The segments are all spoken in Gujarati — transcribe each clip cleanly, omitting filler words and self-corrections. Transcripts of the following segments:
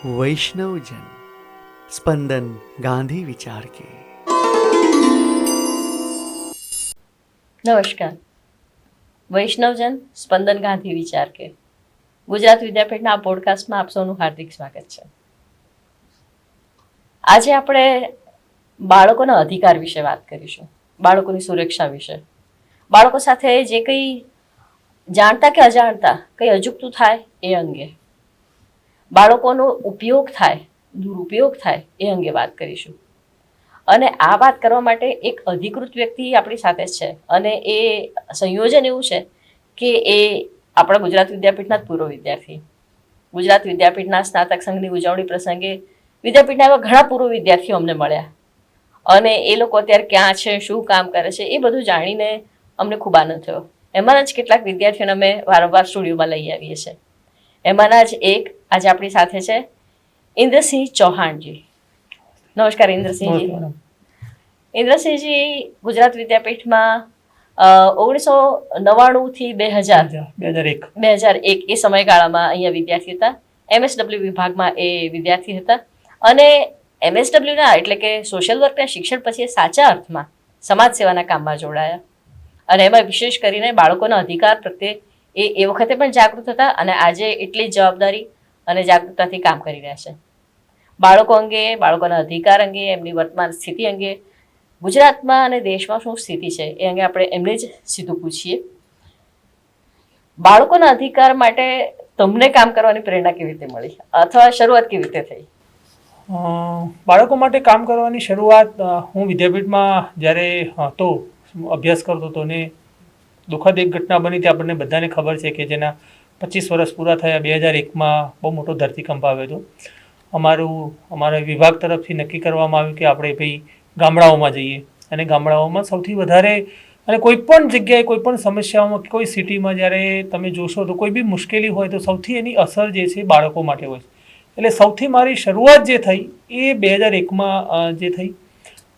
वैष्णवजन स्पंदन गांधी विचार के। નમસ્કાર. વૈષ્ણવજન સ્પંદન ગાંધી વિચાર કે ગુજરાત વિદ્યાપીઠના આ પોડકાસ્ટમાં આપ સૌનું હાર્દિક સ્વાગત છે. આજે આપણે બાળકોના અધિકાર વિશે વાત કરીશું, બાળકોની સુરક્ષા વિશે. બાળકો સાથે જે કંઈ જાણતા કે અજાણતા કંઈ અજુગતું થાય એ અંગે, બાળકોનો ઉપયોગ થાય, દુરુપયોગ થાય એ અંગે વાત કરીશું. અને આ વાત કરવા માટે એક અધિકૃત વ્યક્તિ આપણી સાથે છે, અને એ સંયોજન એવું છે કે એ આપણા ગુજરાત વિદ્યાપીઠના જ પૂર્વ વિદ્યાર્થી. ગુજરાત વિદ્યાપીઠના સ્નાતક સંઘની ઉજવણી પ્રસંગે વિદ્યાપીઠના એવા ઘણા પૂર્વ વિદ્યાર્થીઓ અમને મળ્યા, અને એ લોકો અત્યારે ક્યાં છે, શું કામ કરે છે, એ બધું જાણીને અમને ખૂબ આનંદ થયો. એમાંના જ કેટલાક વિદ્યાર્થીઓને અમે વારંવાર સ્ટુડિયોમાં લઈ આવીએ છીએ. એમાંના જ એક આજે આપણી સાથે છે ઇન્દ્રસિંહ ચૌહાણજી. નમસ્કાર ઇન્દ્રસિંહજી. ઇન્દ્રસિંહજી ગુજરાત વિદ્યાપીઠમાં 1999 થી 2001 એ સમયગાળામાં અહીંયા વિદ્યાર્થી હતા. MSW વિભાગમાં એ વિદ્યાર્થી હતા, અને MSWના એટલે કે સોશિયલ વર્કના શિક્ષણ પછી એ સાચા અર્થમાં સમાજ સેવાના કામમાં જોડાયા, અને એમાં વિશેષ કરીને બાળકોના અધિકાર પ્રત્યે એ વખતે પણ જાગૃત હતા, અને આજે એટલી જવાબદારી અને જાગૃતતાથી કામ કરી રહ્યા છે. બાળકો અંગે, બાળકોના અધિકાર અંગે, એમની વર્તમાન સ્થિતિ અંગે, ગુજરાતમાં અને દેશમાં શું સ્થિતિ છે એ અંગે આપણે એમને જ સીધું પૂછીએ. બાળકોના અધિકાર માટે તમને કામ કરવાની પ્રેરણા કેવી રીતે મળી, અથવા શરૂઆત કેવી રીતે થઈ? બાળકો માટે કામ કરવાની શરૂઆત હું વિદ્યાપીઠમાં જ્યારે હતો, અભ્યાસ કરતો હતો, ને દુઃખદ એક ઘટના બની તે આપણને બધાને ખબર છે કે જેના 25 વર્ષ પૂરા થયા 2001માં બહુ મોટો ધરતીકંપ આવ્યો હતો. અમારા વિભાગ તરફથી નક્કી કરવામાં આવ્યું કે આપણે ભાઈ ગામડાઓમાં જઈએ, અને ગામડાઓમાં સૌથી વધારે, અને કોઈ પણ જગ્યાએ કોઈ પણ સમસ્યાઓમાં, કોઈ સિટીમાં જ્યારે તમે જોશો તો કોઈ બી મુશ્કેલી હોય તો સૌથી એની અસર જે છે બાળકો માટે હોય છે. એટલે સૌથી મારી શરૂઆત જે થઈ એ 2001માં જે થઈ.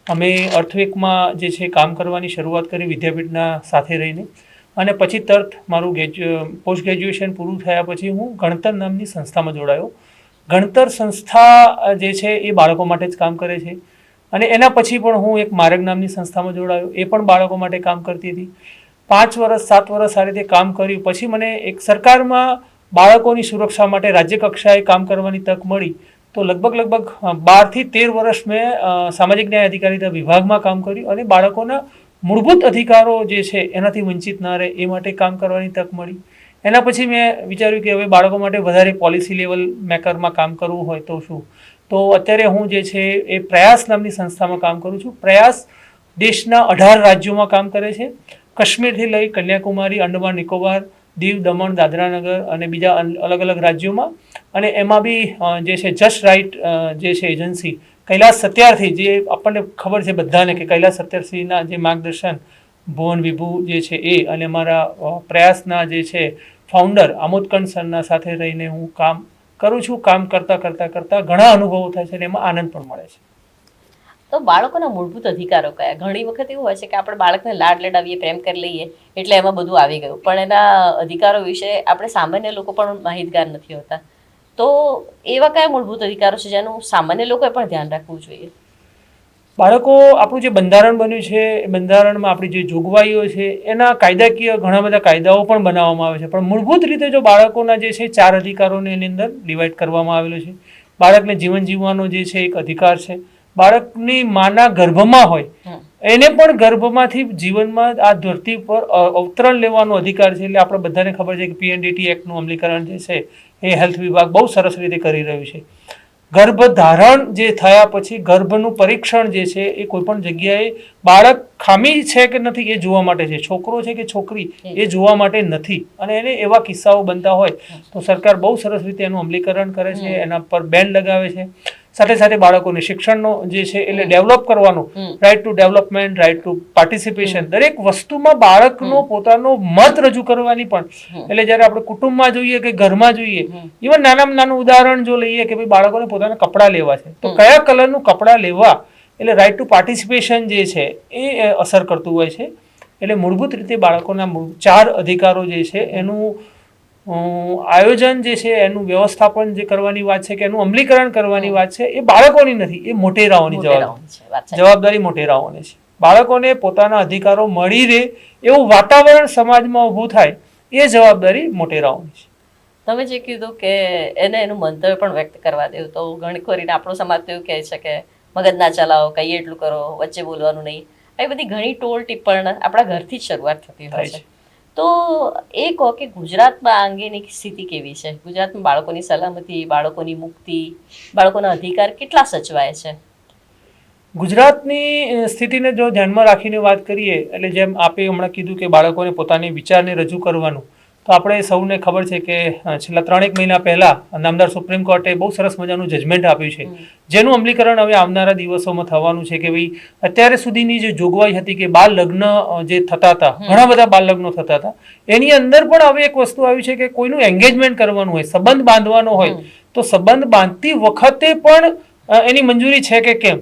અમે અર્થવેકમાં જે છે કામ કરવાની શરૂઆત કરી વિદ્યાપીઠના સાથે રહીને, અને પછી તરત મારું પોસ્ટ ગ્રેજ્યુએશન પૂરું થયા પછી હું ગણતર નામની સંસ્થામાં જોડાયો. ગણતર સંસ્થા જે છે એ બાળકો માટે જ કામ કરે છે, અને એના પછી પણ હું એક માર્ગ નામની સંસ્થામાં જોડાયો, એ પણ બાળકો માટે કામ કરતી હતી. 5 વર્ષ 7 વર્ષ આ રીતે કામ કર્યું પછી મને એક સરકારમાં બાળકોની સુરક્ષા માટે રાજ્ય કક્ષાએ કામ કરવાની તક મળી. તો લગભગ 12 થી 13 વર્ષ મેં સામાજિક ન્યાય અધિકારીતા વિભાગમાં કામ કર્યું, અને બાળકોના મૂળભૂત અધિકારો જે છે એનાથી વંચિત ના રહે એ માટે કામ કરવાની તક મળી. એના પછી મેં વિચાર્યું કે હવે બાળકો માટે વધારે પોલિસી લેવલ મેકરમાં કામ કરવું હોય તો શું. તો અત્યારે હું જે છે એ પ્રયાસ નામની સંસ્થામાં કામ કરું છું. પ્રયાસ દેશના 18 રાજ્યોમાં કામ કરે છે, કાશ્મીરથી લઈ કન્યાકુમારી, અંડમાન નિકોબાર, દીવ, દમણ, દાદરાનગર અને બીજા અલગ અલગ રાજ્યોમાં. અને એમાં બી જે છે જસ્ટ રાઇટ જે છે એજન્સી, કૈલાસ સત્યાર્થી, જે આપણને ખબર છે બધાને કે કૈલાસ સત્યાર્થીના જે માર્ગદર્શન ભુવન વિભુ જે છે એ, અને અમારા પ્રયાસના જે છે ફાઉન્ડર આમોદકંડ સરના સાથે રહીને હું કામ કરું છું. કામ કરતાં ઘણા અનુભવો થાય છે, અને એમાં આનંદ પણ મળે છે. તો બાળકોના મૂળભૂત અધિકારો કયા? ઘણી વખત એવું હોય છે કે આપણે બાળકને લાડ લડાવીએ, પ્રેમ કરી લઈએ એટલે એમાં બધું આવી ગયું, પણ એના અધિકારો વિશે આપણે સામાન્ય લોકો પણ માહિતગાર નથી હોતા. તો એવા કયા મૂળભૂત અધિકારો છે જેનું સામાન્ય લોકોએ પણ ધ્યાન રાખવું જોઈએ? બાળકો, આપણું જે બંધારણ બન્યું છે એ બંધારણમાં આપણી જે જોગવાઈઓ છે એના કાયદાકીય ઘણા બધા કાયદાઓ પણ બનાવવામાં આવે છે, પણ મૂળભૂત રીતે જો બાળકોના જે છે 4 અધિકારોને એની અંદર ડિવાઈડ કરવામાં આવેલું છે. બાળકને જીવન જીવવાનો જે છે એક અધિકાર છે. બાળકની માના ગર્ભમાં હોય એને પણ ગર્ભમાંથી જીવનમાં આ ધરતી પર અવતરણ લેવાનો અધિકાર છે. એટલે આપણે બધાને ખબર છે કે PNDT એક્ટનું અમલીકરણ જે છે એ હેલ્થ વિભાગ બહુ સરસ રીતે કરી રહ્યું છે. ગર્ભધારણ જે થયા પછી ગર્ભનું પરીક્ષણ જે છે એ કોઈ પણ જગ્યાએ બાળક ખામી છે કે નથી એ જોવા માટે છે, છોકરો છે કે છોકરી એ જોવા માટે નથી. અને એને એવા કિસ્સાઓ બનતા હોય તો સરકાર બહુ સરસ રીતે એનું અમલીકરણ કરે છે, એના પર બેન લગાવે છે. સાથે સાથે બાળકોને શિક્ષણનો જે છે એટલે ડેવલપ કરવાનું, right to development, right to participation, દરેક વસ્તુમાં બાળકનો પોતાનો મત રજૂ કરવાની પણ. એટલે જ્યારે આપણે કુટુંબમાં જોઈએ કે ઘરમાં જોઈએ, ઇવન નાનામાં નાનું ઉદાહરણ જો લઈએ કે ભાઈ બાળકોને પોતાના કપડાં લેવા છે તો કયા કલરનું કપડાં લેવા, એટલે રાઇટ ટુ પાર્ટિસિપેશન જે છે એ અસર કરતું હોય છે. એટલે મૂળભૂત રીતે બાળકોના 4 અધિકારો જે છે એનું આયોજન જે છે એનું વ્યવસ્થાપન જે કરવાની વાત છે કે એનું અમલીકરણ કરવાની વાત છે એ બાળકોની નથી, એ મોટેરાઓની જવાબદારી મોટેરાઓની છે. બાળકોને પોતાના અધિકારો મળી રહે એવું વાતાવરણ સમાજમાં ઊભું થાય એ જવાબદારી મોટેરાઓની છે. તમે જે કીધું કે એનું મંતવ્ય પણ વ્યક્ત કરવા દેવું, તો ઘણી ખોરીને આપણો સમાજ તો એવું કહે છે કે મગજ ના ચલાવો, કહીએ એટલું કરો, વચ્ચે બોલવાનું નહીં. એ બધી ઘણી ટોળ ટિપ્પણ આપણા ઘરથી જ શરૂઆત થતી હોય છે. તો એ કહો કે ગુજરાતમાં આ અંગેની સ્થિતિ કેવી છે? ગુજરાતમાં બાળકોની સલામતી, બાળકોની મુક્તિ, બાળકોના અધિકાર કેટલા સચવાય છે? ગુજરાતની સ્થિતિને જો ધ્યાનમાં રાખીને વાત કરીએ, એટલે જેમ આપે હમણાં કીધું કે બાળકોને પોતાની વિચારને રજૂ કરવાનું, તો આપણે સૌને ખબર છે કે છેલ્લા 3-1 મહિના પહેલા નામદાર સુપ્રીમ કોર્ટે બહુ સરસ મજાનું જજમેન્ટ આપ્યું છે, જેનું અમલીકરણ હવે આવનારા દિવસોમાં થવાનું છે. કે ભાઈ અત્યારે સુધીની જે જોગવાઈ હતી કે બાળ લગ્ન જે થતા હતા, ઘણા બધા બાળ લગ્નો થતા હતા, એની અંદર પણ હવે એક વસ્તુ આવી છે કે કોઈનું એન્ગેજમેન્ટ કરવાનું હોય, સંબંધ બાંધવાનો હોય, તો સંબંધ બાંધતી વખતે પણ એની મંજૂરી છે કે કેમ,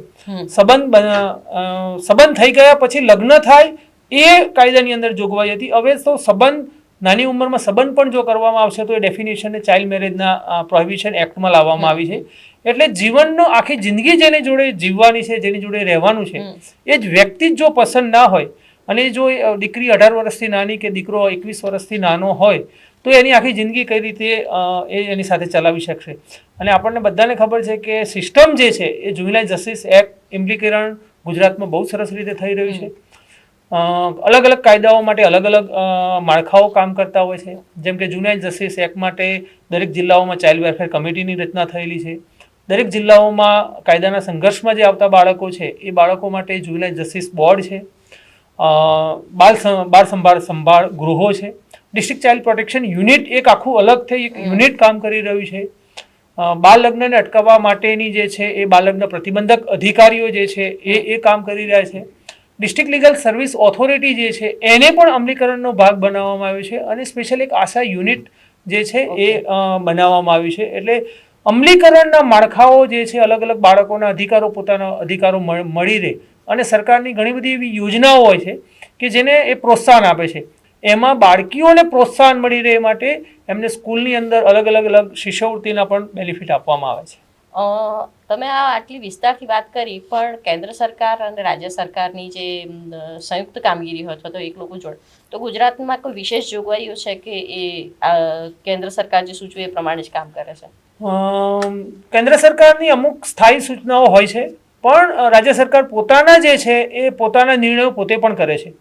સંબંધ થઈ ગયા પછી લગ્ન થાય એ કાયદાની અંદર જોગવાઈ હતી. હવે તો સંબંધ નાની ઉંમરમાં સંબંધ પણ જો કરવામાં આવશે તો એ ડેફિનેશનને ચાઇલ્ડ મેરેજના પ્રોહિબિશન એક્ટમાં લાવવામાં આવી છે. એટલે જીવનનો આખી જિંદગી જેની જોડે જીવવાની છે, જેની જોડે રહેવાનું છે, એ જ વ્યક્તિ જો પસંદ ના હોય અને જો દીકરી 18 વર્ષથી નાની કે દીકરો 21 વર્ષથી નાનો હોય તો એની આખી જિંદગી કઈ રીતે એની સાથે ચલાવી શકશે? અને આપણને બધાને ખબર છે કે સિસ્ટમ જે છે એ જુવેનાઇલ જસ્ટિસ એક્ટ અમલીકરણ ગુજરાતમાં બહુ સરસ રીતે થઈ રહ્યું છે. અલગ અલગ કાયદાઓ માટે અલગ અલગ માળખાઓ કામ કરતા હોય છે. જેમ કે જુવેનાઇલ જસ્ટિસ એક્ટ માટે દરેક જિલ્લાઓમાં ચાઇલ્ડ વેલફેર કમિટીની રચના થયેલી છે. દરેક જિલ્લાઓમાં કાયદાના સંઘર્ષમાં જે આવતા બાળકો છે એ બાળકો માટે જુવેનાઇલ જસ્ટિસ બોર્ડ છે, બાળ સંભાળ ગૃહો છે, ડિસ્ટ્રિક્ટ ચાઇલ્ડ પ્રોટેક્શન યુનિટ એક આખું અલગથી એક યુનિટ કામ કરી રહ્યું છે. બાળ લગ્નને અટકાવવા માટેની જે છે એ બાળ લગ્ન પ્રતિબંધક અધિકારીઓ જે છે એ કામ કરી રહ્યા છે. ડિસ્ટ્રિક્ટ લીગલ સર્વિસ ઓથોરિટી જે છે એને પણ અમલીકરણનો ભાગ બનાવવામાં આવ્યો છે અને સ્પેશિયલ એક આશા યુનિટ જે છે એ બનાવવામાં આવ્યું છે. એટલે અમલીકરણના માળખાઓ જે છે અલગ અલગ બાળકોના અધિકારો, પોતાના અધિકારો મળી રહે અને સરકારની ઘણી બધી એવી યોજનાઓ હોય છે કે જેને એ પ્રોત્સાહન આપે છે. એમાં બાળકીઓને પ્રોત્સાહન મળી રહે માટે એમને સ્કૂલની અંદર અલગ અલગ શિષ્યવૃત્તિના પણ બેનિફિટ આપવામાં આવે છે. તમે આ આટલી વિસ્તારથી વાત કરી, પણ કેન્દ્ર સરકાર અને રાજ્ય સરકારની જે સંયુક્ત કામગીરી હોય અથવા તો એક લોકો જોડે, તો ગુજરાતમાં કોઈ વિશેષ જોગવાઈઓ છે કે એ કેન્દ્ર સરકાર જે સૂચવે એ પ્રમાણે જ કામ કરે છે? કેન્દ્ર સરકારની અમુક સ્થાયી સૂચનાઓ હોય છે, પણ રાજ્ય સરકાર પોતાના જે છે એ પોતાના નિર્ણયો પોતે પણ કરે છે.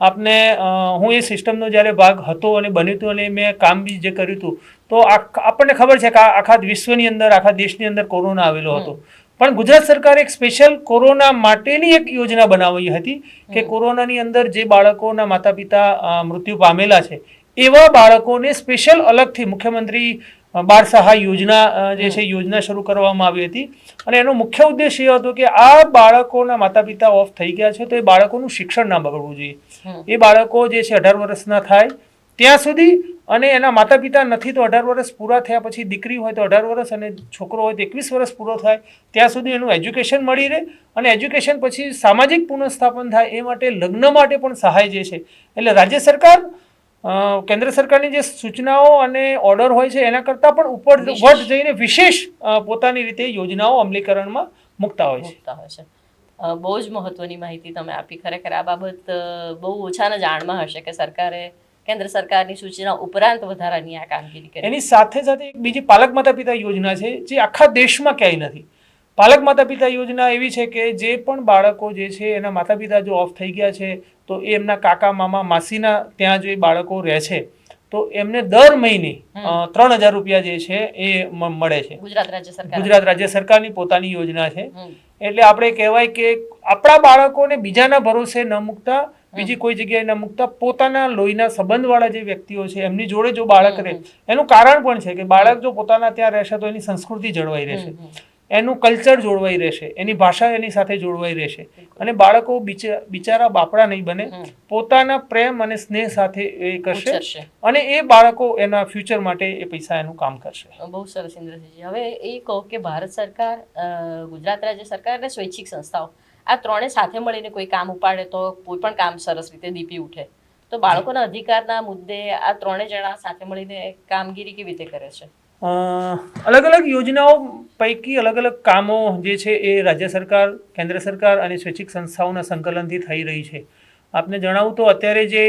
આપને હું એ સિસ્ટમનો જ્યારે ભાગ હતો અને બન્યું હતું અને મેં કામ બી જે કર્યું હતું, તો આપણને ખબર છે કે આખા વિશ્વની અંદર, આખા દેશની અંદર કોરોના આવેલો હતો, પણ ગુજરાત સરકારે એક સ્પેશિયલ કોરોના માટેની એક યોજના બનાવી હતી કે કોરોનાની અંદર જે બાળકોના માતા પિતા મૃત્યુ પામેલા છે એવા બાળકોને સ્પેશિયલ અલગથી મુખ્યમંત્રી બાળ સહાય યોજના જે છે યોજના શરૂ કરવામાં આવી હતી. અને એનો મુખ્ય ઉદ્દેશ એ હતો કે આ બાળકોના માતા પિતા ઓફ થઈ ગયા છે તો એ બાળકોનું શિક્ષણ ના બગડવું જોઈએ. એ બાળકો જે છે 18 વર્ષના થાય ત્યાં સુધી, અને એના માતા પિતા નથી તો 18 વર્ષ પૂરા થયા પછી, દીકરી હોય તો 18 વર્ષ અને છોકરો હોય તો 21 વર્ષ પૂરો થાય ત્યાં સુધી એનું એજ્યુકેશન મળી રહે, અને એજ્યુકેશન પછી સામાજિક પુનઃસ્થાપન થાય એ માટે લગ્ન માટે પણ સહાય જે છે. એટલે રાજ્ય સરકાર કેન્દ્ર સરકારની જે સૂચનાઓ અને ઓર્ડર હોય છે એના કરતાં પણ ઉપર વટ જઈને વિશેષ પોતાની રીતે યોજનાઓ અમલીકરણમાં મૂકતા હોય છે. બહુ જ મહત્વની માહિતી તમે આપી. ખરેખર આ બાબત બહુ ઓછાના જાણમાં હશે કે સરકારે કેન્દ્ર સરકારની સૂચના ઉપરાંત વધારાની આ કામગીરી કરી. એની સાથે સાથે એક બીજી પાલક માતા પિતા યોજના છે જે આખા દેશમાં ક્યાંય નથી. પાલક માતા પિતા યોજના એવી છે કે જે પણ બાળકો જે છે એના માતા પિતા જો ઓફ થઈ ગયા છે તો એ એમના કાકા મામા માસીના ત્યાં જે બાળકો રહે છે તો એમને દર મહિને 3,000 રૂપિયા જે છે એ મળે છે. ગુજરાત રાજ્ય સરકારની પોતાની યોજના છે. એટલે આપણે કહેવાય કે આપણા બાળકોને બીજાના ભરોસે ન મૂકતા, બીજી કોઈ જગ્યાએ ન મૂકતા, પોતાના લોહીના સંબંધવાળા જે વ્યક્તિઓ છે એમની જોડે જો બાળક રહે, એનું કારણ પણ છે કે બાળક જો પોતાના ત્યાં રહેશે તો એની સંસ્કૃતિ જળવાઈ રહેશે, એનું કલ્ચર જોડવાઈ રહેશે, એની ભાષા એની સાથે જોડવાઈ રહેશે, અને બાળકો બિચારા બાપડા નહીં બને, પોતાના પ્રેમ અને સ્નેહ સાથે એ કરશે અને એ બાળકો એના ફ્યુચર માટે એ પૈસા એનું કામ કરશે. બહુ સરસ ઇન્દ્રજીજી. હવે એ કહો કે ભારત સરકાર, ગુજરાત રાજ્ય સરકાર અને સ્વૈચ્છિક સંસ્થાઓ આ ત્રણે સાથે મળીને કોઈ કામ ઉપાડે તો કોઈ પણ કામ સરસ રીતે દીપી ઉઠે. તો બાળકોના અધિકારના મુદ્દે આ ત્રણેય જણા સાથે મળીને કામગીરી કેવી રીતે કરે છે? અલગ અલગ યોજનાઓ પૈકી અલગ અલગ કામો જે છે એ રાજ્ય સરકાર, કેન્દ્ર સરકાર અને સ્વૈચ્છિક સંસ્થાઓના સંકલનથી થઈ રહી છે. આપને જણાવું તો અત્યારે જે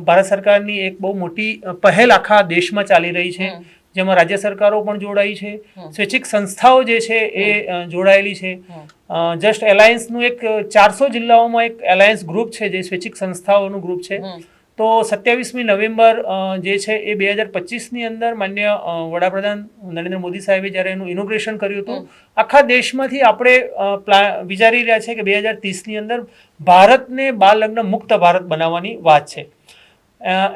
ભારત સરકારની એક બહુ મોટી પહેલ આખા દેશમાં ચાલી રહી છે, જેમાં રાજ્ય સરકારો પણ જોડાઈ છે, સ્વૈચ્છિક સંસ્થાઓ જે છે એ જોડાયેલી છે. જસ્ટ એલાયન્સનું એક 400 જિલ્લાઓમાં એક એલાયન્સ ગ્રુપ છે, જે સ્વૈચ્છિક સંસ્થાઓનું ગ્રુપ છે. તો 27મી નવેમ્બર જે છે એ 2025ની અંદર માન્ય વડાપ્રધાન નરેન્દ્ર મોદી સાહેબે જ્યારે એનું ઇનોગ્રેશન કર્યું હતું, આખા દેશમાંથી આપણે વિચારી રહ્યા છે કે 2030ની અંદર ભારતને બાળ લગ્ન મુક્ત ભારત બનાવવાની વાત છે.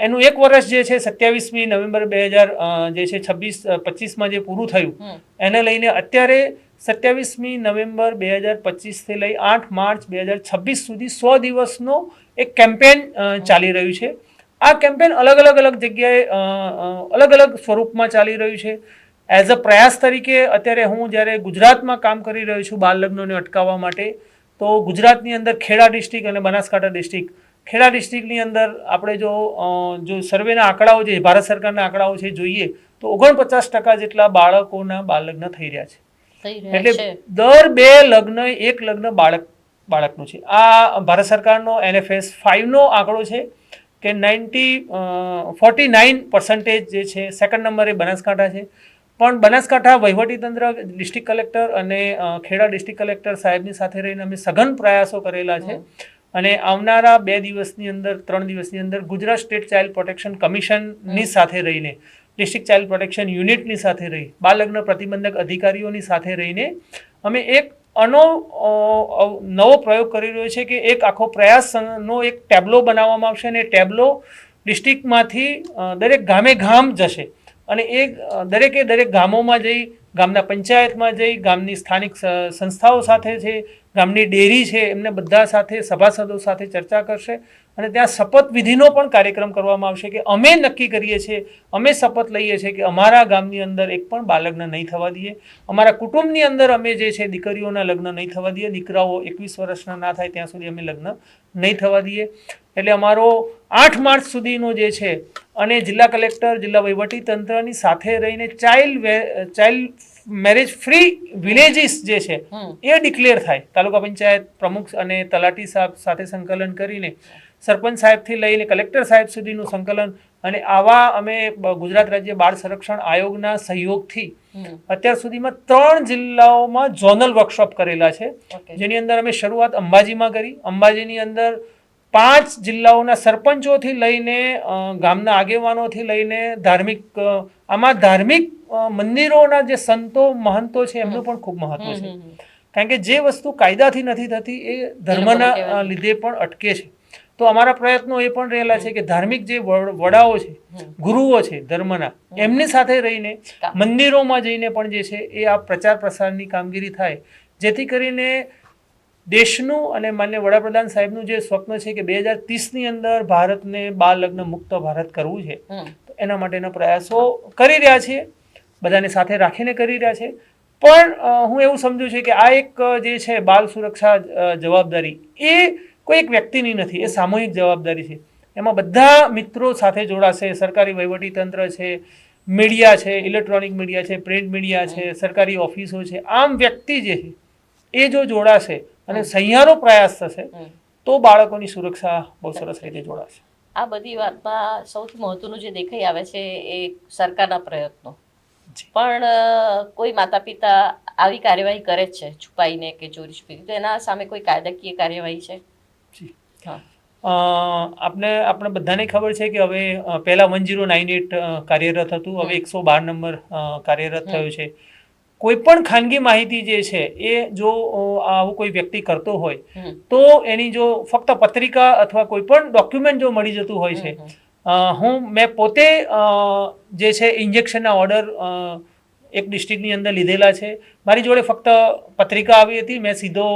એનું એક વર્ષ જે છે 27મી નવેમ્બર 2025માં જે પૂરું થયું, એને લઈને અત્યારે 27મી નવેમ્બર 2025થી લઈ 8 માર્ચ 2026 સુધી 100 દિવસનો એક કેમ્પેન ચાલી રહ્યું છે. આ કેમ્પેન અલગ અલગ જગ્યાએ અલગ અલગ સ્વરૂપમાં ચાલી રહ્યું છે. એઝ અ પ્રયાસ તરીકે અત્યારે હું જ્યારે ગુજરાતમાં કામ કરી રહ્યો છું બાળ લગ્નોને અટકાવવા માટે, તો ગુજરાતની અંદર ખેડા ડિસ્ટ્રિક્ટ અને બનાસકાંઠા ડિસ્ટ્રિક્ટ, ખેડા ડિસ્ટ્રિક્ટની અંદર આપણે જો સર્વેના આંકડાઓ જે ભારત સરકારના આંકડાઓ છે જોઈએ તો 49% જેટલા બાળકોના બાળ લગ્ન થઈ રહ્યા છે. એટલે દર 2 લગ્ન 1 લગ્ન બાળકનું છે. આ ભારત સરકારનો NFS 5નો આંકડો છે કે 49% જે છે. સેકન્ડ નંબરે બનાસકાંઠા છે. પણ બનાસકાંઠા વહીવટીતંત્ર, ડિસ્ટ્રિક્ટ કલેક્ટર અને ખેડા ડિસ્ટ્રિક્ટ કલેક્ટર સાહેબની સાથે રહીને અમે સઘન પ્રયાસો કરેલા છે. અને આવનારા 2 દિવસની અંદર, 3 દિવસની અંદર ગુજરાત સ્ટેટ ચાઇલ્ડ પ્રોટેક્શન કમિશનની સાથે રહીને, ડિસ્ટ્રિક્ટ ચાઇલ્ડ પ્રોટેક્શન યુનિટની સાથે રહી, બાળ લગ્ન પ્રતિબંધક અધિકારીઓની સાથે રહીને અમે એક નવો પ્રયોગ કરી રહ્યો છે કે એક આખો પ્રયાસનો એક ટેબ્લો બનાવવામાં આવશે, અને ટેબ્લો ડિસ્ટ્રિક્ટમાંથી દરેક ગામે ગામ જશે, અને એ દરેક ગામોમાં જઈ, ગામના પંચાયતમાં જઈ, ગામની સ્થાનિક સંસ્થાઓ સાથે છે, ગામની ડેરી છે, એમને બધા સાથે, સભાસદો સાથે ચર્ચા કરશે. અને ત્યાં શપથવિધિનો પણ કાર્યક્રમ કરવામાં આવશે કે અમે નક્કી કરીએ છીએ, અમે શપથ લઈએ છીએ કે અમારા ગામની અંદર એક પણ બાળલગ્ન નહીં થવા દઈએ, અમારા કુટુંબની અંદર અમે જે છે દીકરીઓના લગ્ન નહીં થવા દઈએ, દીકરાઓ 21 વર્ષના ના થાય ત્યાં સુધી અમે લગ્ન નહીં થવા દઈએ. એટલે અમારો 8 માર્ચ સુધીનો જે છે, અને જિલ્લા કલેક્ટર, જિલ્લા વહીવટી તંત્રની સાથે રહીને ચાઇલ્ડ મેરેજ ફ્રી વિલેજીસ જે છે એ ડિક્લેર થાય. તાલુકા પંચાયત પ્રમુખ અને તલાટી સાહેબ સાથે સંકલન કરીને, સરપંચ સાહેબથી લઈને કલેક્ટર સાહેબ સુધીનું સંકલન, અને આવા અમે ગુજરાત રાજ્ય બાળ સંરક્ષણ આયોગના સહયોગથી અત્યાર સુધીમાં 3 જિલ્લાઓમાં ઝોનલ વર્કશોપ કરેલા છે, જેની અંદર અમે શરૂઆત અંબાજીમાં કરી. અંબાજીની અંદર 5 જિલ્લાઓના સરપંચોથી લઈને, ગામના આગેવાનોથી લઈને, ધાર્મિક મંદિરોના જે સંતો મહંતો છે એમનું પણ ખૂબ મહત્વ છે. કારણ કે જે વસ્તુ કાયદાથી નથી થતી એ ધર્મના લીધે પણ અટકે છે. તો અમારા પ્રયત્નો એ પણ રહેલા છે કે ધાર્મિક જે વડાઓ છે, ગુરુઓ છે ધર્મના, એમની સાથે રહીને મંદિરોમાં જઈને પણ જે છે એ આ પ્રચાર પ્રસારની કામગીરી થાય, જેથી કરીને દેશનું અને માન્ય વડાપ્રધાન સાહેબનું જે સ્વપ્ન છે કે 2030ની અંદર ભારતને બાળ લગ્ન મુક્ત ભારત કરવું છે, તો એના માટેના પ્રયાસો કરી રહ્યા છીએ, બધાને સાથે રાખીને કરી રહ્યા છે. પણ હું એવું સમજુ છું કે આ એક જે છે બાળ સુરક્ષા જવાબદારી એ કોઈ એક વ્યક્તિની નથી, એ સામૂહિક જવાબદારી છે. એમાં બધા મિત્રો સાથે જોડાશે. સરકારી વહીવટી તંત્ર છે, મીડિયા છે, ઇલેક્ટ્રોનિક મીડિયા છે, પ્રિન્ટ મીડિયા છે, સરકારી ઓફિસો છે, આમ વ્યક્તિ જે છે એ જો જોડાશે અને સહિયારો પ્રયાસ થશે તો બાળકોની સુરક્ષા બહુ સરસ રીતે જોડાશે. આ બધી વાતમાં સૌથી મહત્વનું જે દેખાઈ આવે છે એ સરકારના પ્રયત્નો, પણ કોઈ માતા પિતા આવી કાર્યવાહી કરે જ છે છુપાઈને કે ચોરી છુપી, તો એના સામે કોઈ કાયદાકીય કાર્યવાહી છે? આપણે બધાને ખબર છે કે હવે પહેલા 1098 કાર્યરત હતું, હવે 112 નંબર કાર્યરત થયો છે. કોઈ પણ ખાનગી માહિતી જે છે એ જો આવું કોઈ વ્યક્તિ કરતો હોય તો એની જો ફક્ત પત્રિકા અથવા કોઈ પણ ડોક્યુમેન્ટ જો મળી જતું હોય છે, મેં પોતે જે છે ઇન્જેક્શનના ઓર્ડર એક ડિસ્ટ્રિક્ટની અંદર લીધેલા છે. મારી જોડે ફક્ત પત્રિકા આવી હતી, મેં સીધો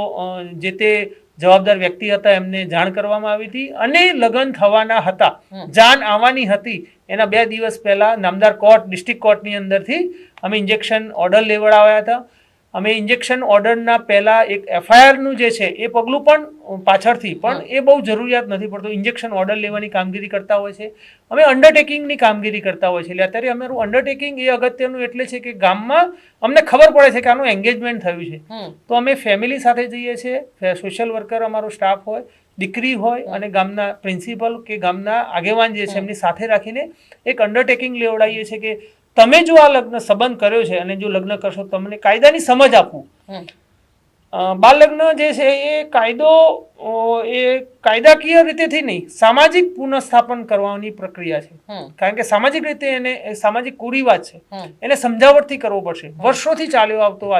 જે તે જવાબદાર વ્યક્તિ હતા એમને જાણ કરવામાં આવી હતી, અને લગ્ન થવાના હતા, જાન આવવાની હતી, એના 2 દિવસ પહેલા નામદાર કોર્ટ, ડિસ્ટ્રિક્ટ કોર્ટની અંદરથી અમે ઇન્જેક્શન ઓર્ડર લેવડાવ્યા હતા. અમે ઇન્જેક્શન ઓર્ડરના પહેલાં એક એફઆઈઆરનું જે છે એ પગલું પણ પાછળથી પણ એ બહુ જરૂરિયાત નથી પડતું. ઇન્જેક્શન ઓર્ડર લેવાની કામગીરી કરતા હોય છે. અમે અંડરટેકિંગની કામગીરી કરતા હોય છે. એટલે અત્યારે અમારું અંડરટેકિંગ એ અગત્યનું એટલે છે કે ગામમાં અમને ખબર પડે છે કે આનું એન્ગેજમેન્ટ થયું છે, તો અમે ફેમિલી સાથે જઈએ છીએ. સોશિયલ વર્કર અમારો સ્ટાફ હોય, દીકરી હોય અને ગામના પ્રિન્સિપલ કે ગામના આગેવાન જે છે એમની સાથે રાખીને એક અંડરટેકિંગ લેવડાવીએ છીએ કે તમે જો આ લગ્ન સંબંધ કર્યો છે અને જો લગ્ન કરશો તમને કાયદાની સમજ આપવું. બાળ લગ્ન જે છે એ કાયદો એ કાયદાકીય રીતેથી નહીં, સામાજિક પુનઃસ્થાપન કરવાની પ્રક્રિયા છે. કારણ કે સામાજિક રીતે એને સામાજિક કુરિવાજ છે, એને સમજાવટથી કરવો પડશે. વર્ષોથી ચાલ્યો આવતો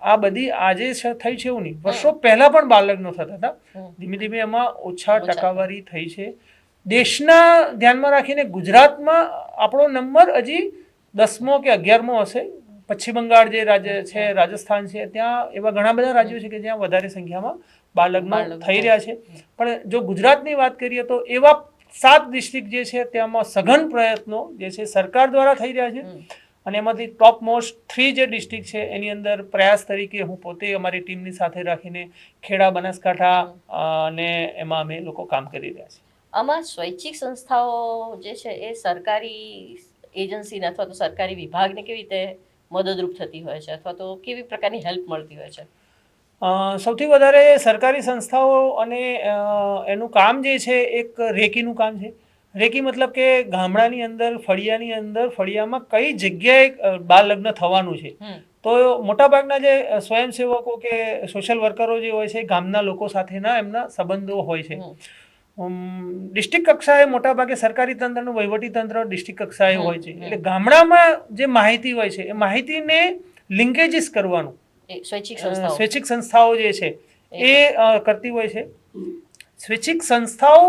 આ બધી આજે થઈ છે એવું નહીં, વર્ષો પહેલા પણ બાળ લગ્નો થતા હતા. ધીમે ધીમે એમાં ઓછા ટકાવારી થઈ છે. દેશના ધ્યાનમાં રાખીને ગુજરાતમાં આપણો નંબર હજી 10મો કે 11મો હશે. પશ્ચિમ બંગાળ જે રાજ્ય છે, રાજસ્થાન છે, ત્યાં એવા ઘણા બધા રાજ્યો છે કે જ્યાં વધારે સંખ્યામાં બાળ લગ્ન થઈ રહ્યા છે. પણ જો ગુજરાતની વાત કરીએ તો એવા 7 ડિસ્ટ્રિક્ટ જે છે તેમાં સઘન પ્રયત્નો જે છે સરકાર દ્વારા થઈ રહ્યા છે. અને એમાંથી ટોપ મોસ્ટ 3 જે ડિસ્ટ્રિક્ટ છે એની અંદર પ્રયાસ તરીકે હું પોતે અમારી ટીમની સાથે રાખીને ખેડા, બનાસકાંઠા અને એમાં અમે લોકો કામ કરી રહ્યા છીએ. આમાં સ્વૈચ્છિક સંસ્થાઓ જે છે એ સરકારી એજન્સીને અથવા તો સરકારી વિભાગને કેવી રીતે મદદરૂપ થતી હોય છે અથવા તો કેવી પ્રકારની હેલ્પ મળતી હોય છે? સૌથી વધારે સરકારી સંસ્થાઓ અને એનું કામ જે છે એક રેકીનું કામ છે. રેકી મતલબ કે ગામડાની અંદર, ફળિયામાં કઈ જગ્યાએ બાળ લગ્ન થવાનું છે. તો મોટાભાગના જે સ્વયંસેવકો કે સોશિયલ વર્કરો જે હોય છે ગામના લોકો સાથેના એમના સંબંધો હોય છે. ડિસ્ટ્રિક્ટ કક્ષાએ મોટાભાગે સરકારી તંત્રનું વહીવટી તંત્ર ડિસ્ટ્રિક્ટ કક્ષાએ હોય છે. એટલે ગામડામાં જે માહિતી હોય છે એ માહિતીને લિંકેજીસ કરવાનું સ્વૈચ્છિક સંસ્થાઓ જે છે એ કરતી હોય છે. સ્વૈચ્છિક સંસ્થાઓ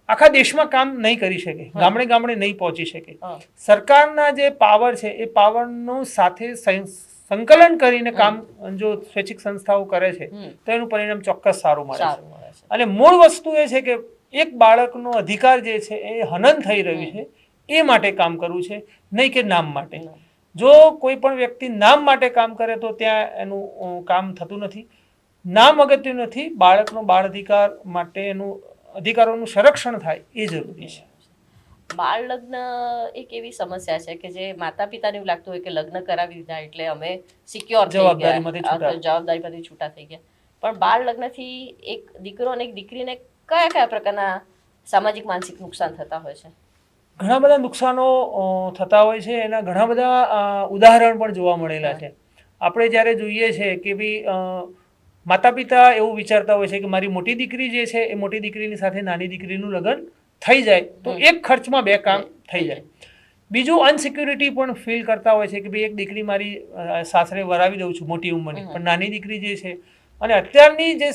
આખા દેશમાં કામ નહીં કરી શકે, ગામડે ગામડે નહીં પહોંચી શકે. સરકારના જે પાવર છે એ પાવરનું સાથે સંકલન કરીને કામ જો સ્વૈચ્છિક સંસ્થાઓ કરે છે તો એનું પરિણામ ચોક્કસ સારું મળે છે. અને મૂળ વસ્તુ એ છે કે એક બાળકનો અધિકાર જે છે એ હનન થઈ રહ્યું છે એ માટે કામ કરવું છે, નહીં કે નામ માટે. જો કોઈ પણ વ્યક્તિ નામ માટે કામ કરે તો ત્યાં એનું કામ થતું નથી. નામ અગત્યનું નથી, બાળકનો બાળ અધિકાર માટે એનું અધિકારોનું સંરક્ષણ થાય એ જરૂરી છે. બાળ લગ્ન એક એવી સમસ્યા છે કે જે માતા પિતાને એવું લાગતું હોય કે લગ્ન કરાવી દીધા એટલે અમે સિક્યોર જવાબદારીમાંથી છૂટા થઈ ગયા. પણ બાળ લગ્નથી એક દીકરો અને એક દીકરીને કયા કયા પ્રકારના સામાજિક માનસિક નુકસાન થતા હોય છે? ઘણા બધા નુકસાનો થતા હોય છે. એના ઘણા બધા ઉદાહરણ પણ જોવા મળેલા છે. આપણે જ્યારે જોઈએ છે કે ભાઈ માતા પિતા એવું વિચારતા હોય છે કે મારી મોટી દીકરી જે છે એ મોટી દીકરીની સાથે નાની દીકરીનું લગ્ન થઈ જાય તો એક ખર્ચમાં 2 કામ થઈ જાય. બીજું અનસિક્યુરિટી પણ ફીલ કરતા હોય છે કે ભાઈ એક દીકરી મારી સાસરે વરાવી દઉં છું મોટી ઉંમરની, પણ નાની દીકરી જે છે અને અત્યારની જે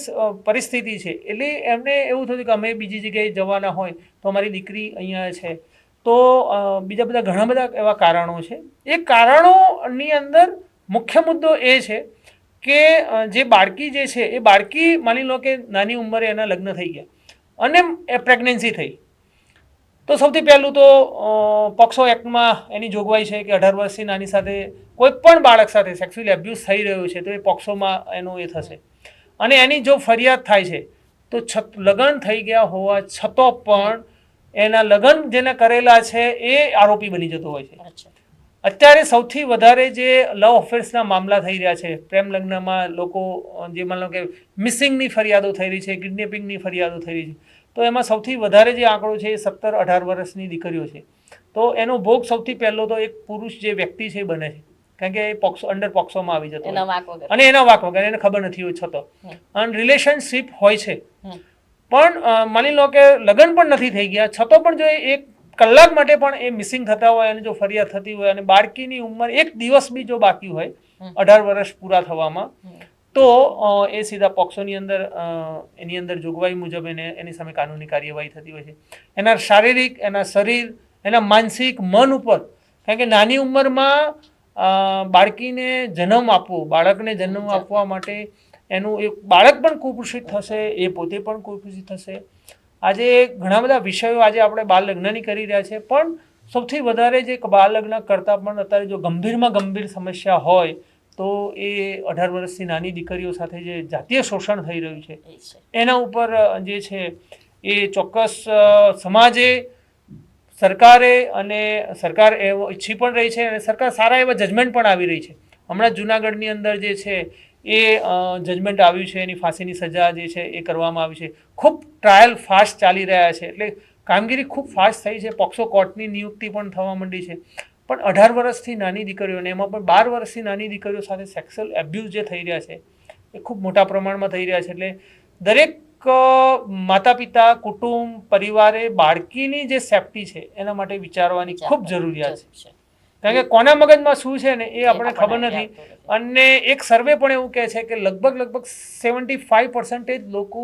પરિસ્થિતિ છે એટલે એમને એવું થયું કે અમે બીજી જગ્યાએ જવાના હોય તો અમારી દીકરી અહીંયા છે. તો બીજા બધા ઘણા બધા એવા કારણો છે. એ કારણોની અંદર મુખ્ય મુદ્દો એ છે કે જે બાળકી જે છે એ બાળકી માની લો કે નાની ઉંમરે એના લગ્ન થઈ ગયા અને એ પ્રેગ્નન્સી થઈ તો સૌથી પહેલું તો પોક્સો એક્ટમાં એની જોગવાઈ છે કે 18 વર્ષથી નાની સાથે કોઈ પણ બાળક સાથે સેક્સ્યુઅલી એબ્યુઝ થઈ રહ્યું છે તો એ પોક્સોમાં એનું એ થશે. અને એની જો ફરિયાદ થાય છે તો લગ્ન થઈ ગયા હોવા છતાં પણ એના લગ્ન જેને કરેલા છે એ આરોપી બની જતો હોય છે. અત્યારે સૌથી વધારે જે લવ અફેર્સના મામલા થઈ રહ્યા છે, પ્રેમ લગ્નમાં લોકો જે માની લો કે મિસિંગની ફરિયાદો થઈ રહી છે, કિડનેપિંગની ફરિયાદો થઈ રહી છે, તો એમાં સૌથી વધારે જે આંકડો છે એ 17-18 વર્ષની દીકરીઓ છે. તો એનો ભોગ સૌથી પહેલો તો એક પુરુષ જે વ્યક્તિ છે એ બને છે, કારણ કે એ પોક્સો અંડર પોક્સોમાં આવી જતો અને એના વાંક વગર એને ખબર નથી હોય છતાં. અને રિલેશનશીપ હોય છે પણ માની લો કે લગ્ન પણ નથી થઈ ગયા છતાં પણ જો એક કલાક માટે પણ એ મિસિંગ થતા હોય અને જો ફરિયાદ થતી હોય અને બાળકીની ઉંમર 1 દિવસ બી જો બાકી હોય 18 વર્ષ પૂરા થવામાં તો એ સીધા પોક્સોની અંદર એની અંદર જોગવાઈ મુજબ એની સામે કાનૂની કાર્યવાહી થતી હોય છે. એના શારીરિક, એના શરીર, એના માનસિક, મન ઉપર, કારણ કે નાની ઉંમરમાં બાળકીને જન્મ આપવો, બાળકને જન્મ આપવા માટે એનું એક બાળક પણ કુપોષિત થશે, એ પોતે પણ કુપોષિત થશે. આજે ઘણા બધા વિષયો આજે આપણે બાળ લગ્નની કરી રહ્યા છે, પણ સૌથી વધારે જે બાળ લગ્ન કરતાં પણ અત્યારે જો ગંભીરમાં ગંભીર સમસ્યા હોય તો એ 18 વર્ષની નાની દીકરીઓ સાથે જે જાતીય શોષણ થઈ રહ્યું છે એ છે. એના ઉપર જે છે એ ચોક્કસ સમાજે, સરકારે, અને સરકાર એવો ઈચ્છી પણ રહી છે અને સરકાર સારા એવા જજમેન્ટ પણ આવી રહી છે. હમણાં જુનાગઢની અંદર જે છે એ જજમેન્ટ આવ્યું છે, એની ફાંસીની સજા જે છે એ કરવામાં આવી છે. ખૂબ ટ્રાયલ ફાસ્ટ ચાલી રહ્યા છે, એટલે કામગીરી ખૂબ ફાસ્ટ થઈ છે. પોક્સો કોર્ટની નિયુક્તિ પણ થવા માંડી છે. પણ 18 વર્ષથી નાની દીકરીઓને, એમાં પણ 12 વર્ષથી નાની દીકરીઓ સાથે સેક્સ્યુઅલ એબ્યુઝ જે થઈ રહ્યા છે એ ખૂબ મોટા પ્રમાણમાં થઈ રહ્યા છે. એટલે દરેક માતા પિતા, કુટુંબ, પરિવારે બાળકીની જે સેફટી છે એના માટે વિચારવાની ખૂબ જરૂરિયાત છે. કારણ કે કોના મગજમાં શું છે ને એ આપણને ખબર નથી. અને એક સર્વે પણ એવું કહે છે કે લગભગ 75% લોકો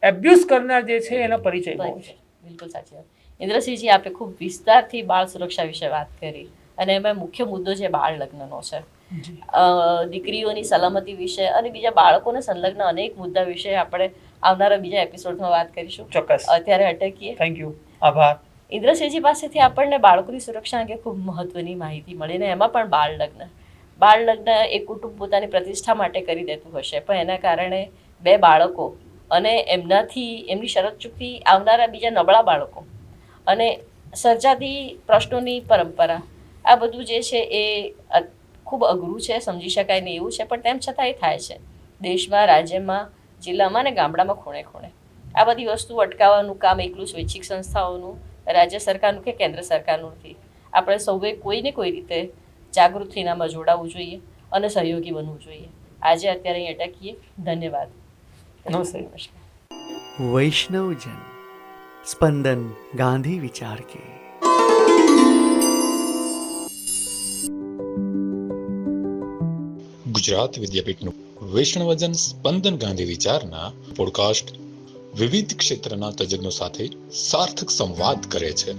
એબ્યુઝ કરનાર જે છે એના પરિચય બહુ છે. બિલકુલ સાચી વાત. ઇન્દ્રસિંહજી, આપે ખૂબ વિસ્તારથી બાળ સુરક્ષા વિશે વાત કરી અને એમાં મુખ્ય મુદ્દો છે બાળ લગ્નનો છે. દીકરીઓની સલામતી વિશે અને બીજા બાળકોને સંલગ્ન અનેક મુદ્દા વિશે આપણે આવનારા બીજા એપિસોડમાં વાત કરીશું. ચોક્કસ. અત્યારે અટકીએ. Thank you. આભાર. ઇન્દ્રસિંહજી પાસેથી આપણને બાળકોની સુરક્ષા અંગે ખૂબ મહત્વની માહિતી મળી ને એમાં પણ બાળ લગ્ન એ કુટુંબ પોતાની પ્રતિષ્ઠા માટે કરી દેતું હશે, પણ એના કારણે 2 બાળકો અને એમની શરત ચૂકતી આવનારા બીજા નબળા બાળકો અને સર્જાતી પ્રશ્નોની પરંપરા, આ બધું જે છે એ ખૂબ અઘરું છે, સમજી શકાય નહીં એવું છે, પણ તેમ છતાં એ થાય છે દેશમાં, રાજ્યમાં, જિલ્લામાં અને ગામડામાં, ખૂણે ખૂણે. આ બધી વસ્તુ અટકાવવાનું કામ એકલું સ્વૈચ્છિક સંસ્થાઓનું, રાજ્ય સરકારનું કે કેન્દ્ર સરકારનું નથી. આપણે સૌએ કોઈને કોઈ રીતે જાગૃત થઈને આમાં જોડાવવું જોઈએ અને સહયોગી બનવું જોઈએ. આજે અત્યારે અહીં અટકીએ. ધન્યવાદ. નમસ્તે. वैष्णवजन स्पंदन गांधी विचार के ગુજરાત વિદ્યાપીઠનું વૈષ્ણવજન સ્પંદન ગાંધી વિચારના પોડકાસ્ટ વિવિધ ક્ષેત્રના તજજ્ઞો સાથે સાર્થક સંવાદ કરે છે.